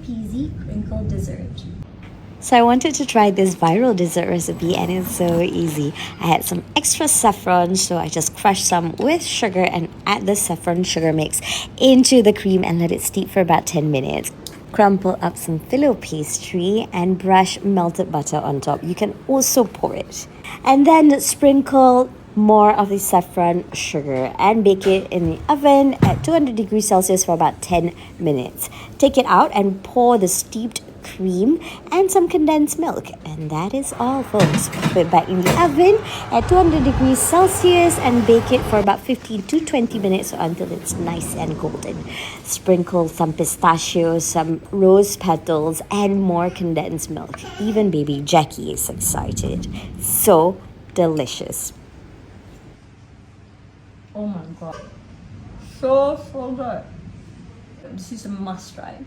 peasy crinkle dessert. So I wanted to try this viral dessert recipe and it's so easy. I had some extra saffron, so I just crushed some with sugar and add the saffron sugar mix into the cream and let it steep for about 10 minutes. Crumple up some Filo Pastry and brush melted butter on top. You can also pour it. And then sprinkle more of the saffron sugar and bake it in the oven at 200 degrees Celsius for about 10 minutes. Take it out and pour the steeped cream and some condensed milk, and that is all, folks. Put it back in the oven at 200 degrees Celsius and bake it for about 15 to 20 minutes until it's nice and golden. Sprinkle some pistachios, some rose petals, and more condensed milk. Even baby Jackie is excited. So delicious. Oh my god, so good. This is a must try.